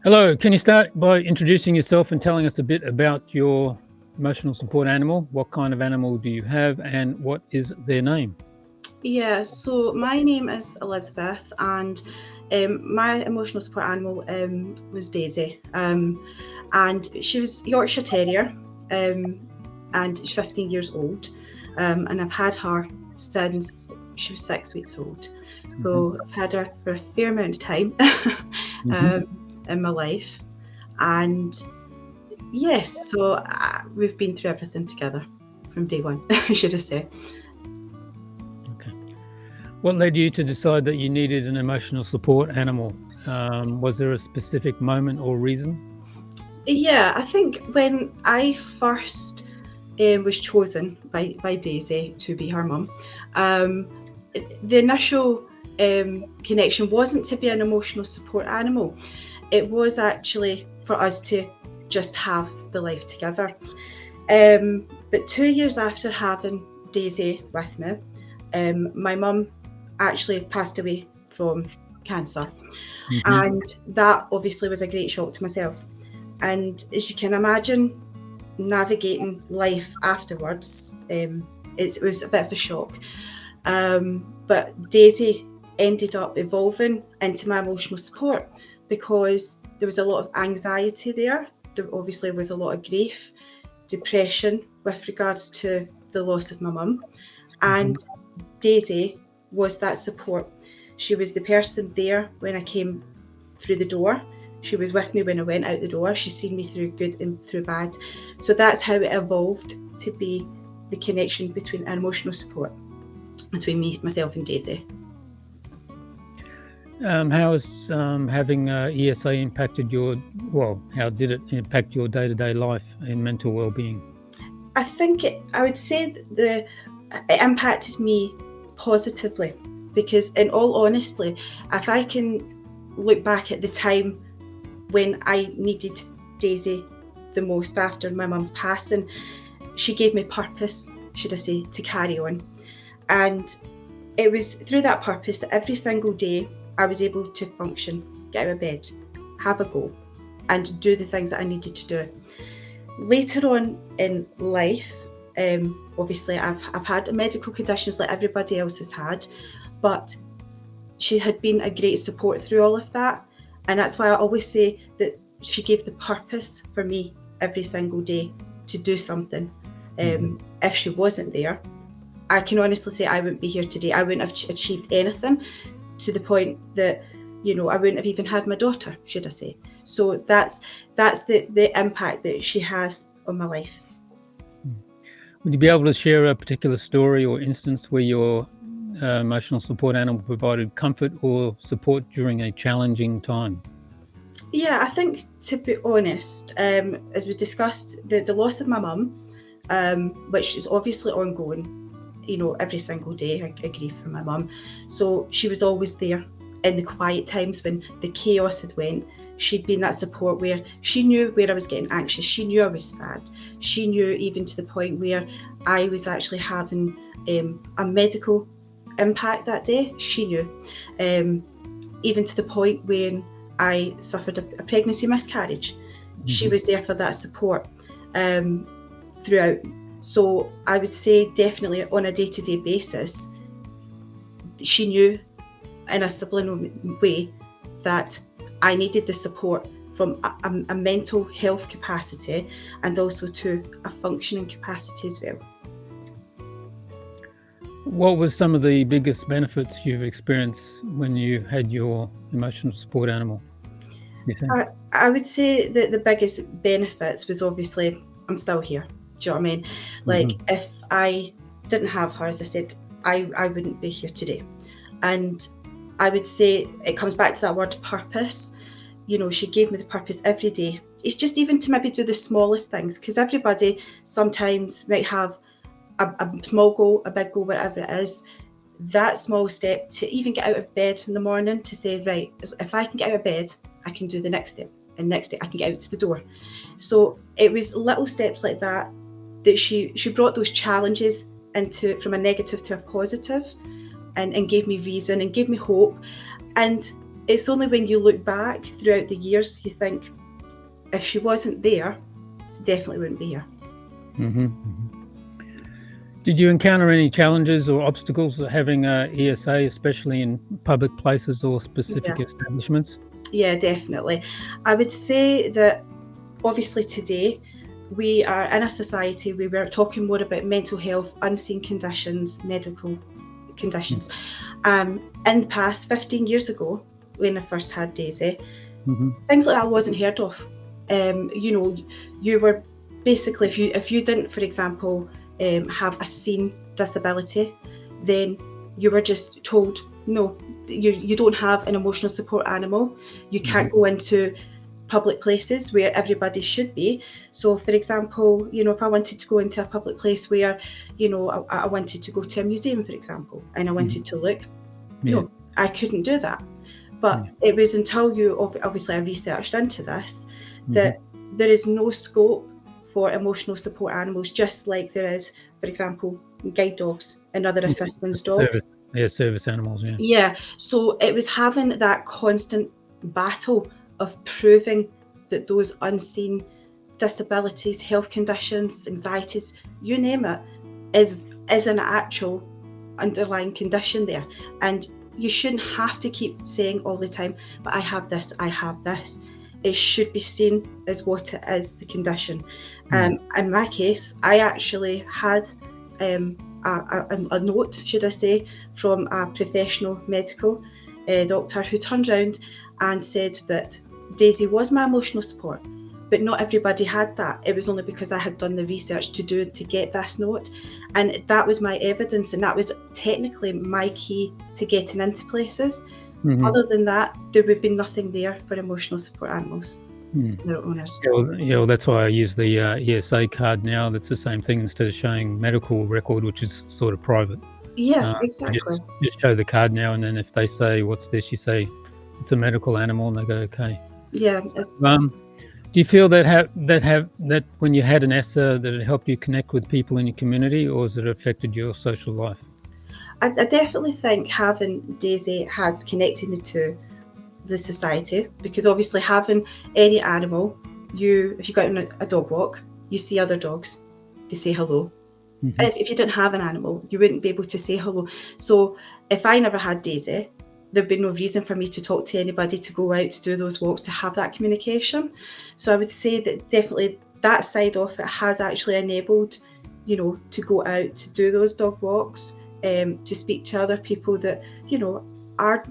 Hello, can you start by introducing yourself and telling us a bit about your emotional support animal? What kind of animal do you have and what is their name? Yeah, so my name is Elizabeth, and my emotional support animal was Daisy. And she was Yorkshire Terrier, um, and she's 15 years old. And I've had her since she was 6 weeks old. So I've had her for a fair amount of time Mhm. um, in my life. And yes, so we've been through everything together from day one, should I say. Okay. What led you to decide that you needed an emotional support animal? Was there a specific moment or reason? Yeah, I think when I first was chosen by Daisy to be her mum, um, the initial connection wasn't to be an emotional support animal. It was actually for us to just have the life together. But 2 years after having Daisy with me, my mum actually passed away from cancer. Mhm. And that obviously was a great shock to myself. And as you can imagine, navigating life afterwards, it was a bit of a shock. But Daisy ended up evolving into my emotional support because there was a lot of anxiety there. There obviously was a lot of grief, depression with regards to the loss of my mum. And Mhm. Daisy was that support. She was the person there when I came through the door. She was with me when I went out the door. She's seen me through good and through bad. So that's how it evolved to be the connection between an emotional support between me, myself, and Daisy. How has having ESA impacted how did it impact your day-to-day life and mental well-being? I would say it impacted me positively because, in all honesty, if I can look back at the time when I needed Daisy the most after my mum's passing, she gave me purpose, should I say, to carry on. And it was through that purpose that every single day I was able to function, get out of bed, have a go, and do the things that I needed to do. Later on in life, obviously I've had medical conditions like everybody else has had, but she had been a great support through all of that. And that's why I always say that she gave the purpose for me every single day to do something. Mhm. If she wasn't there, I can honestly say I wouldn't be here today. I wouldn't have achieved anything to the point that, I wouldn't have even had my daughter, should I say. So that's the impact that she has on my life. Would you be able to share a particular story or instance where your emotional support animal provided comfort or support during a challenging time? Yeah, I think to be honest, as we discussed, the loss of my mum, which is obviously ongoing, every single day I grieve for my mum. So she was always there in the quiet times when the chaos had went. She'd been that support where she knew where I was getting anxious. She knew I was sad. She knew even to the point where I was actually having a medical impact that day. She knew. Um, Even to the point when I suffered a pregnancy miscarriage. She Mhm. was there for that support um, throughout. So I would say definitely on a day-to-day basis, she knew in a subliminal way that I needed the support from a mental health capacity and also to a functioning capacity as well. What were some of the biggest benefits you've experienced when you had your emotional support animal, you think? I would say that the biggest benefits was obviously I'm still here. Do you know what I mean? Like Mhm. if I didn't have her, as I said, I wouldn't be here today. And I would say it comes back to that word purpose. She gave me the purpose every day. It's just even to maybe do the smallest things because everybody sometimes might have a small goal, a big goal, whatever it is. That small step to even get out of bed in the morning to say, right, if I can get out of bed, I can do the next step. And next step, I can get out to the door. So it was little steps like that she brought those challenges into from a negative to a positive and gave me reason and gave me hope. And it's only when you look back throughout the years you think, if she wasn't there, definitely wouldn't be here. Did you encounter any challenges or obstacles of having a ESA, especially in public places or specific establishments? Yeah, definitely. I would say that obviously today we are in a society where we're talking more about mental health, unseen conditions, medical conditions. In the past 15 years ago, when I first had Daisy, things like that wasn't heard of. You were basically, if you didn't, for example, have a seen disability, then you were just told, no, you don't have an emotional support animal. You can't go into public places where everybody should be. So, for example, if I wanted to go into a public place where, I wanted to go to a museum, for example, and I wanted to look, no, I couldn't do that. But it was until obviously I researched into this, that there is no scope for emotional support animals, just like there is, for example, guide dogs and other assistance dogs. Service animals, Yeah, so it was having that constant battle of proving that those unseen disabilities, health conditions, anxieties, you name it, is an actual underlying condition there. And you shouldn't have to keep saying all the time, but I have this, I have this. It should be seen as what it is, the condition. In my case, I actually had a note, should I say, from a professional medical doctor who turned around and said that Daisy was my emotional support, but not everybody had that. It was only because I had done the research to get this note, and that was my evidence, and that was technically my key to getting into places. Other than that, there would be nothing there for emotional support animals. Their owners. Well, that's why I use the ESA card now. That's the same thing, instead of showing medical record, which is sort of private. Yeah, exactly. Just show the card now, and then if they say, what's this, you say it's a medical animal, and they go, okay. Yeah. So, do you feel that when you had an ESA, that it helped you connect with people in your community, or has it affected your social life? I definitely think having Daisy has connected me to the society, because obviously having any animal, if you go on a dog walk, you see other dogs, they say hello. If you didn't have an animal, you wouldn't be able to say hello. So if I never had Daisy, there'd be no reason for me to talk to anybody, to go out to do those walks, to have that communication. So I would say that definitely that side of it has actually enabled, to go out to do those dog walks, to speak to other people that, are,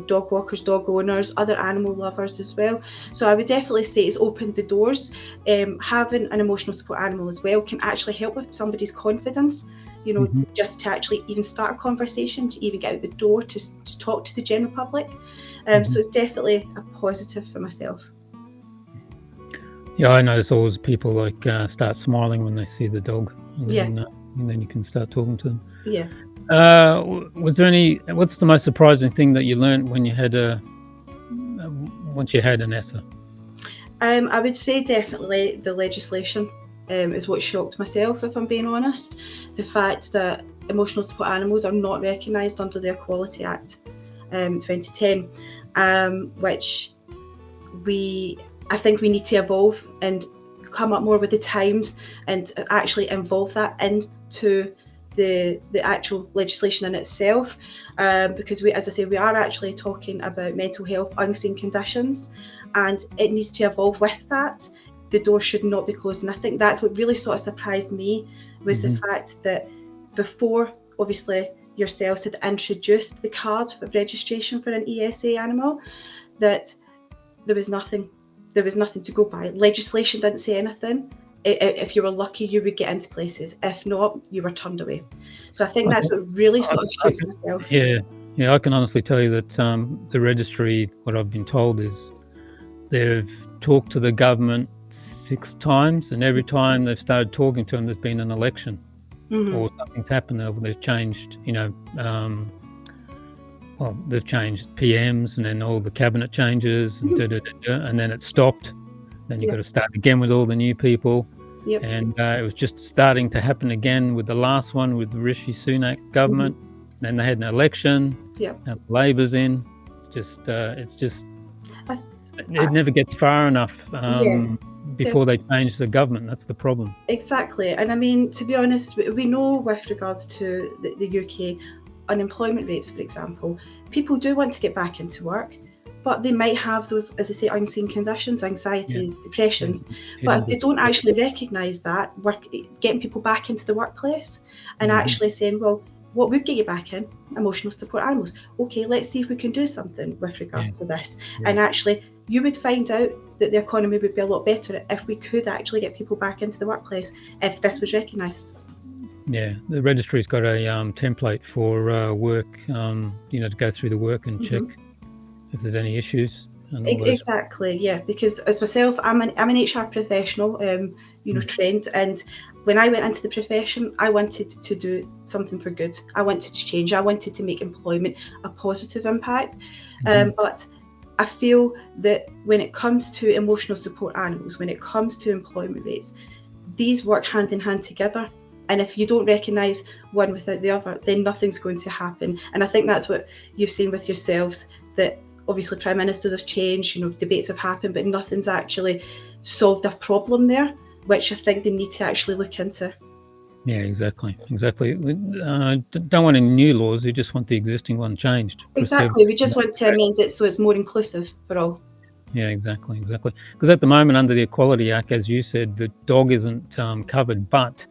dog walkers, dog owners, other animal lovers as well. So I would definitely say it's opened the doors. Having an emotional support animal as well can actually help with somebody's confidence, just to actually even start a conversation, to even get out the door, to talk to the general public. So it's definitely a positive for myself. Yeah, I notice always people start smiling when they see the dog, and then you can start talking to them. Yeah. What's the most surprising thing that you learned when you had once you had an ESA? I would say definitely the legislation is what shocked myself, if I'm being honest. The fact that emotional support animals are not recognised under the Equality Act 2010, which I think we need to evolve and come up more with the times and actually involve that into the actual legislation in itself, because as I say, we are actually talking about mental health, unseen conditions, and it needs to evolve with that. The door should not be closed, and I think that's what really sort of surprised me, was the fact that before, obviously, yourselves had introduced the card of registration for an ESA animal, that there was nothing to go by. Legislation didn't say anything. If you were lucky, you would get into places. If not, you were turned away. So I think that's what really sort of shook myself. Yeah, I can honestly tell you that the registry, what I've been told is they've talked to the government 6 times, and every time they've started talking to them, there's been an election or something's happened. They've changed, they've changed PMs, and then all the cabinet changes, and and then it stopped. Then you've got to start again with all the new people. Yep. And it was just starting to happen again with the last one, with the Rishi Sunak government. Then they had an election. Yep. Labor's in. I- it never gets far enough Yeah. before they change the government. That's the problem. Exactly. And I mean, to be honest, we know with regards to the UK unemployment rates, for example, people do want to get back into work, but they might have those, as I say, unseen conditions, anxieties, depressions. But if they don't actually recognise that, getting people back into the workplace and actually saying, well, what would get you back in? Emotional support animals. Okay, let's see if we can do something with regards to this. And actually, you would find out that the economy would be a lot better if we could actually get people back into the workplace, if this was recognised. Yeah, the registry's got a template for work, to go through the work and check if there's any issues. And all those. Exactly, yeah. Because as myself, I'm an HR professional, trained, and when I went into the profession, I wanted to do something for good. I wanted to change. I wanted to make employment a positive impact. But I feel that when it comes to emotional support animals, when it comes to employment rates, these work hand in hand together. And if you don't recognise one without the other, then nothing's going to happen. And I think that's what you've seen with yourselves, that obviously Prime Ministers have changed, debates have happened, but nothing's actually solved a problem there, which I think they need to actually look into. Yeah, exactly. Don't want any new laws. We just want the existing one changed. Exactly. We just want to amend it so it's more inclusive for all. Yeah, exactly. Because at the moment, under the Equality Act, as you said, the dog isn't covered. But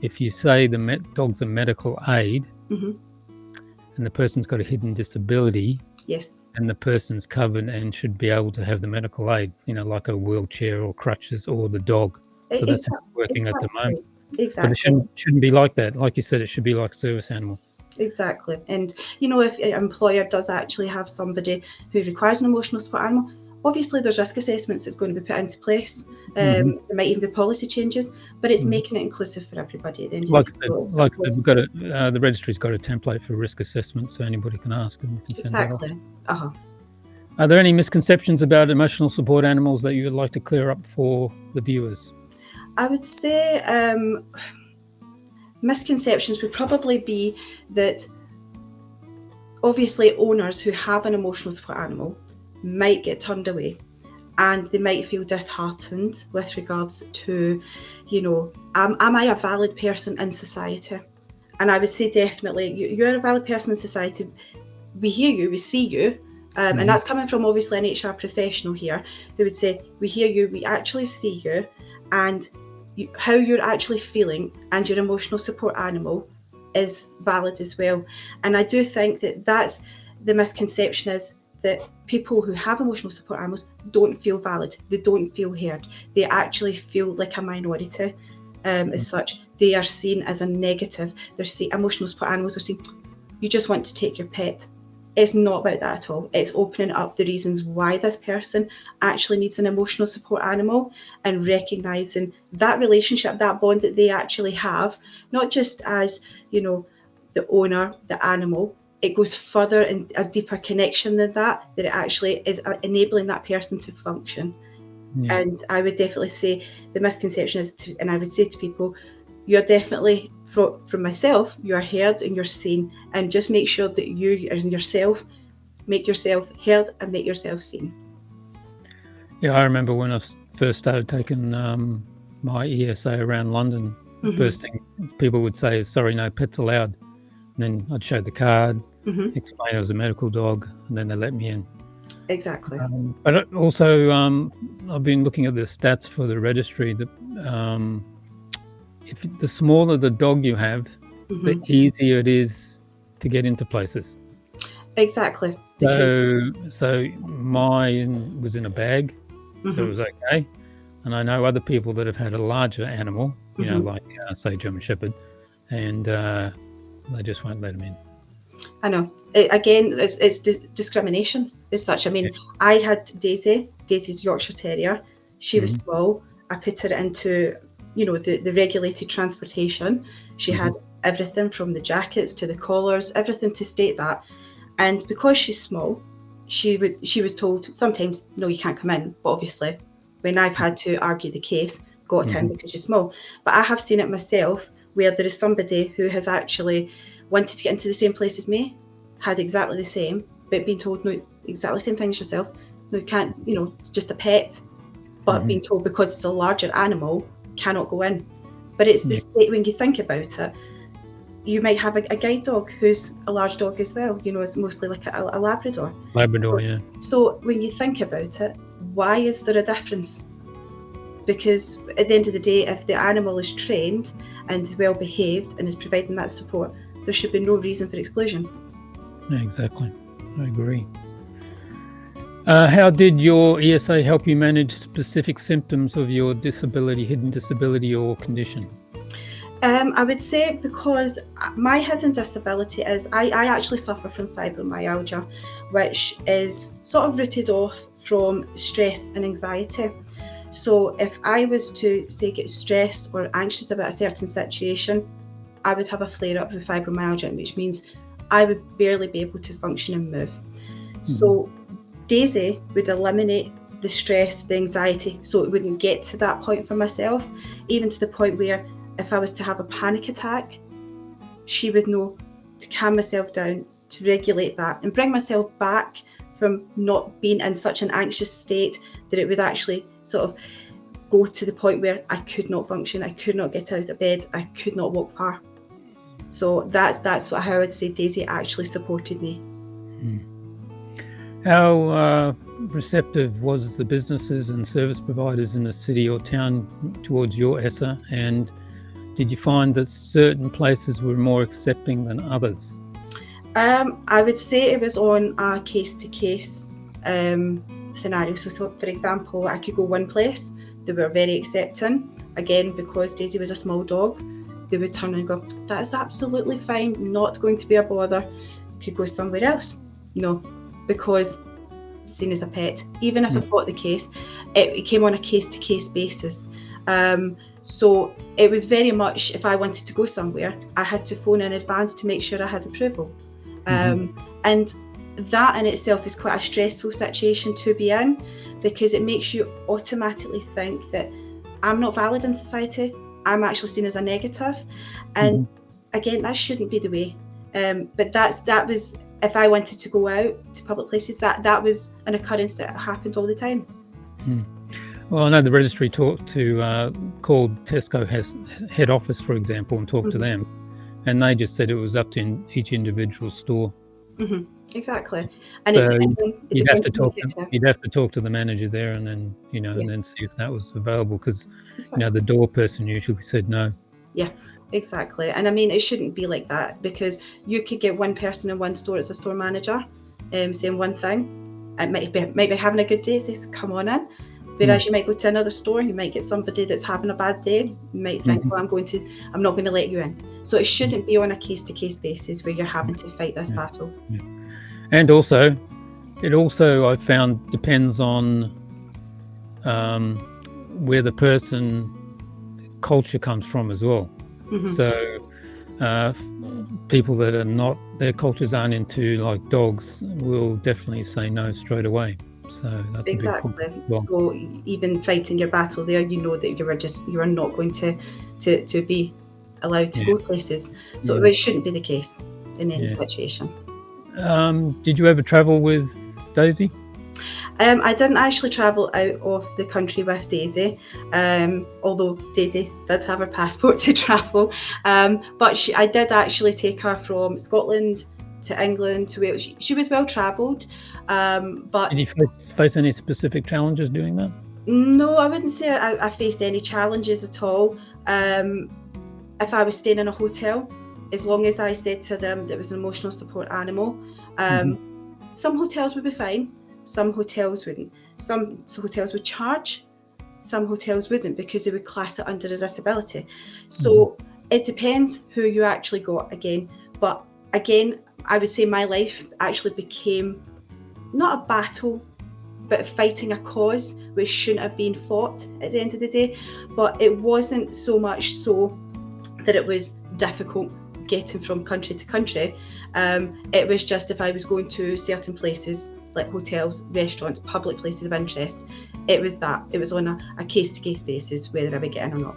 if you say the dog's a medical aid and the person's got a hidden disability, yes, and the person's covered and should be able to have the medical aid, like a wheelchair or crutches or the dog. So that's how it's working at the moment. Exactly. But it shouldn't be like that. Like you said, it should be like a service animal. Exactly. And, if an employer does actually have somebody who requires an emotional support animal, obviously there's risk assessments that's going to be put into place. There might even be policy changes, but it's making it inclusive for everybody at the end of the day. Like I said, we've got the registry's got a template for risk assessment, so anybody can ask and we can send that off. Are there any misconceptions about emotional support animals that you would like to clear up for the viewers? I would say misconceptions would probably be that obviously owners who have an emotional support animal might get turned away and they might feel disheartened with regards to, am I a valid person in society? And I would say definitely, you're a valid person in society. We hear you, we see you. And that's coming from obviously an HR professional here who would say, we hear you, we actually see you, and how you're actually feeling and your emotional support animal is valid as well. And I do think that that's the misconception, is that people who have emotional support animals don't feel valid. They don't feel heard. They actually feel like a minority. As such, they are seen as a negative. They're seen, emotional support animals are seen, you just want to take your pet. It's not about that at all. It's opening up the reasons why this person actually needs an emotional support animal and recognising that relationship, that bond that they actually have, not just as, the owner, the animal. It goes further and a deeper connection than that it actually is enabling that person to function. Yeah. And I would definitely say the misconception is, and I would say to people, you're definitely, from myself, you're heard and you're seen, and just make sure that you and yourself make yourself heard and make yourself seen. Yeah, I remember when I first started taking my ESA around London, the first thing people would say is, sorry, no pets allowed. And then I'd show the card, explain it was a medical dog, and then they let me in. Exactly. But also, I've been looking at the stats for the registry. That if the smaller the dog you have, the easier it is to get into places. Exactly. So mine was in a bag, so it was okay. And I know other people that have had a larger animal, like say German Shepherd, and they just won't let them in. I know. It's discrimination as such. I mean, I had Daisy's Yorkshire Terrier. She was small. I put her into, the regulated transportation. She had everything from the jackets to the collars, everything to state that. And because she's small, she was told sometimes, no, you can't come in. But obviously, when I've had to argue the case, got in because she's small. But I have seen it myself, where there is somebody who has actually wanted to get into the same place as me, had exactly the same, but been told, no, exactly the same thing as yourself. You can't, it's just a pet, but being told because it's a larger animal, cannot go in. But it's the state when you think about it. You might have a guide dog who's a large dog as well. It's mostly like a Labrador. Labrador, So when you think about it, why is there a difference? Because at the end of the day, if the animal is trained and is well behaved and is providing that support, there should be no reason for exclusion. Yeah, exactly. I agree. How did your ESA help you manage specific symptoms of your disability, hidden disability or condition? I would say because my hidden disability is I actually suffer from fibromyalgia, which is sort of rooted off from stress and anxiety. So if I was to, say, get stressed or anxious about a certain situation, I would have a flare-up with fibromyalgia, which means I would barely be able to function and move. So Daisy would eliminate the stress, the anxiety, so it wouldn't get to that point for myself, even to the point where if I was to have a panic attack, she would know to calm myself down, to regulate that and bring myself back from not being in such an anxious state that it would actually sort of go to the point where I could not function, I could not get out of bed, I could not walk far. So that's how I would say Daisy actually supported me. How receptive was the businesses and service providers in the city or town towards your ESA, and did you find that certain places were more accepting than others? I would say it was on a case-to-case scenario. So for example, I could go one place, they were very accepting. Again, because Daisy was a small dog, they would turn and go, that is absolutely fine, not going to be a bother. Could go somewhere else. No, because seen as a pet. Even if I fought the case, it came on a case-to-case basis. So it was very much, if I wanted to go somewhere, I had to phone in advance to make sure I had approval. And that in itself is quite a stressful situation to be in, because it makes you automatically think that I'm not valid in society, I'm actually seen as a negative. And again, that shouldn't be the way. But that was, if I wanted to go out to public places, that was an occurrence that happened all the time. Well, I know the registry called Tesco head office, for example, and talked to them, and they just said it was up to each individual store. Exactly, and so you'd have to talk to the manager there, and then and then see if that was available, because the door person usually said no. Yeah, exactly. And I mean, it shouldn't be like that, because you could get one person in one store as a store manager saying one thing, and might be having a good day, says come on in. Whereas you might go to another store, you might get somebody that's having a bad day, you might think, well, I'm not going to let you in. So it shouldn't be on a case-to-case basis where you're having to fight this battle. And also, it also, I've found, depends on where the person culture comes from as well. So people that are not, their cultures aren't into like dogs, will definitely say no straight away. So that's exactly. A big problem. Well, so even fighting your battle there, that you are not going to be allowed to go places. So it shouldn't be the case in any situation. Did you ever travel with Daisy? I didn't actually travel out of the country with Daisy, although Daisy did have her passport to travel. But I did actually take her from Scotland to England to Wales. She was well travelled. But did you face any specific challenges doing that? No, I wouldn't say I faced any challenges at all. If I was staying in a hotel, as long as I said to them that it was an emotional support animal, some hotels would be fine, some hotels wouldn't. Some hotels would charge, some hotels wouldn't, because they would class it under a disability. So it depends who you actually got again. But again, I would say my life actually became not a battle, but fighting a cause which shouldn't have been fought at the end of the day. But it wasn't so much so that it was difficult getting from country to country. It was just if I was going to certain places like hotels, restaurants, public places of interest, it was on a case-to-case basis whether I would get in or not.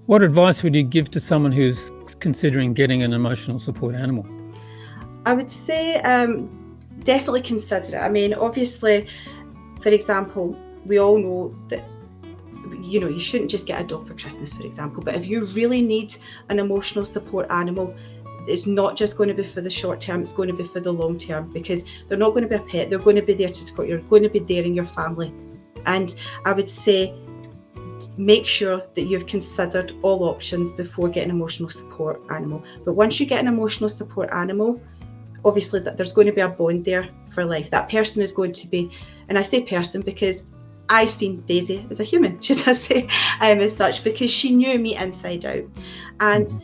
What advice would you give to someone who's considering getting an emotional support animal? I would say definitely consider it. I mean, obviously, for example, we all know that you shouldn't just get a dog for Christmas, for example. But if you really need an emotional support animal, it's not just going to be for the short term, it's going to be for the long term, because they're not going to be a pet, they're going to be there to support you, they're going to be there in your family. And I would say make sure that you've considered all options before getting an emotional support animal. But once you get an emotional support animal, obviously there's going to be a bond there for life. That person is going to be, and I say person because I've seen Daisy as a human, should I say, as such, because she knew me inside out. And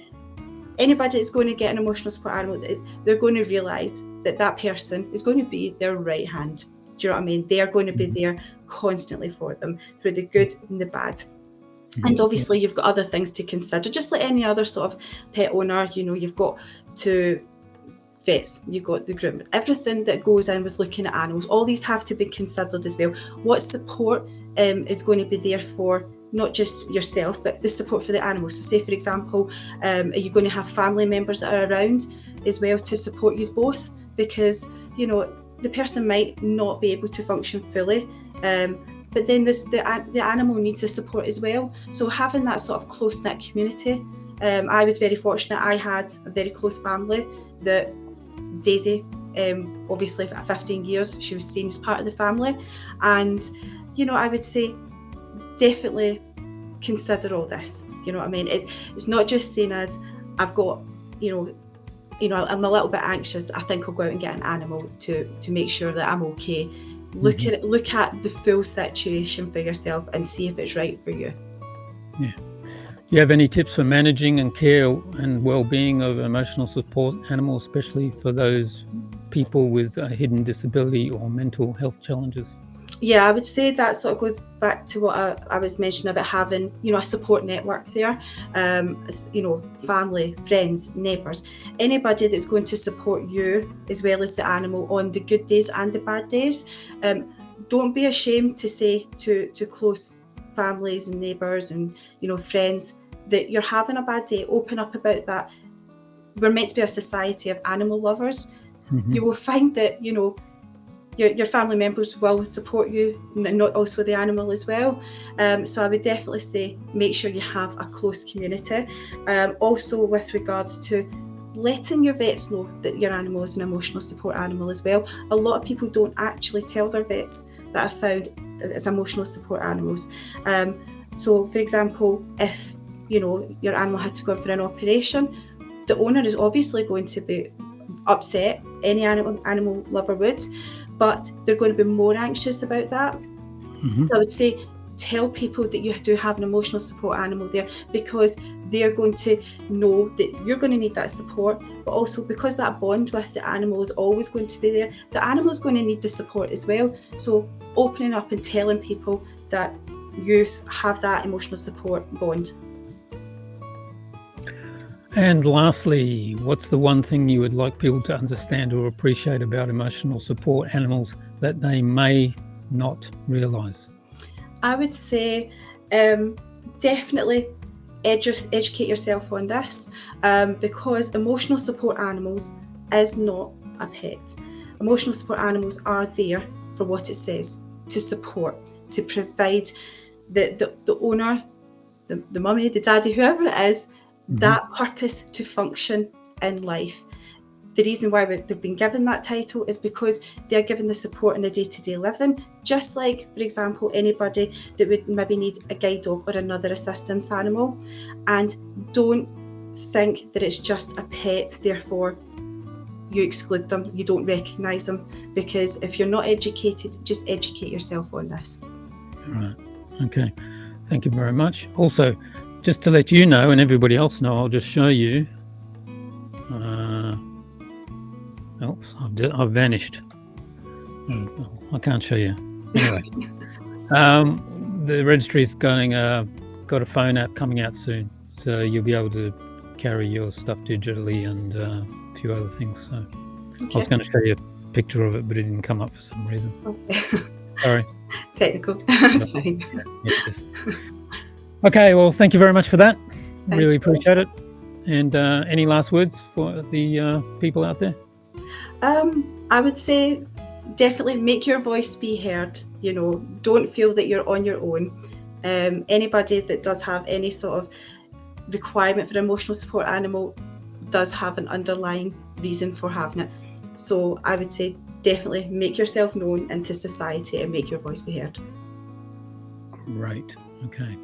anybody that's going to get an emotional support animal, they're going to realise that person is going to be their right hand. Do you know what I mean? They are going to be there constantly for them through the good and the bad. And obviously you've got other things to consider, just like any other sort of pet owner. You've got to vets, you've got the groom, everything that goes in with looking at animals, all these have to be considered as well. What support is going to be there for not just yourself, but the support for the animals? So say, for example, are you going to have family members that are around as well to support you both? Because the person might not be able to function fully, but then the animal needs the support as well. So having that sort of close-knit community, I was very fortunate. I had a very close family. That Daisy, obviously at 15 years, she was seen as part of the family. And I would say definitely consider all this. You know what I mean? It's not just seen as I've got, I'm a little bit anxious, I think I'll go out and get an animal to make sure that I'm okay. Look at the full situation for yourself and see if it's right for you. Yeah. You have any tips for managing and care and well-being of emotional support animals, especially for those people with a hidden disability or mental health challenges? Yeah, I would say that sort of goes back to what I was mentioning about having, a support network there. Family, friends, neighbours, anybody that's going to support you as well as the animal on the good days and the bad days. Don't be ashamed to say to close families and neighbours and friends that you're having a bad day. Open up about that. We're meant to be a society of animal lovers. You will find that your family members will support you, and not also the animal as well. So I would definitely say make sure you have a close community. Also with regards to letting your vets know that your animal is an emotional support animal as well. A lot of people don't actually tell their vets that are found as emotional support animals. So for example, if your animal had to go in for an operation, the owner is obviously going to be upset. Any animal lover would, but they're going to be more anxious about that. So I would say tell people that you do have an emotional support animal there, because they're going to know that you're going to need that support, but also because that bond with the animal is always going to be there, the animal is going to need the support as well. So opening up and telling people that you have that emotional support bond. And lastly, what's the one thing you would like people to understand or appreciate about emotional support animals that they may not realise? I would say definitely educate yourself on this, because emotional support animals is not a pet. Emotional support animals are there for what it says, to support, to provide the owner, the mummy, the daddy, whoever it is, that purpose to function in life. The reason why they've been given that title is because they're given the support in the day-to-day living, just like, for example, anybody that would maybe need a guide dog or another assistance animal. And don't think that it's just a pet, therefore you exclude them, you don't recognise them, because if you're not educated, just educate yourself on this. All right. Okay. Thank you very much. Also, just to let you know and everybody else know, I'll just show you. I've vanished. I can't show you. Anyway, the registry's got a phone app coming out soon, so you'll be able to carry your stuff digitally and a few other things. So okay. I was going to show you a picture of it, but it didn't come up for some reason. Okay. Sorry. Technical. That's fine. Yes. Okay, well, thank you very much for that. Really appreciate it. And any last words for the people out there? I would say definitely make your voice be heard. Don't feel that you're on your own. Anybody that does have any sort of requirement for emotional support animal does have an underlying reason for having it. So I would say definitely make yourself known into society and make your voice be heard. Great. Okay.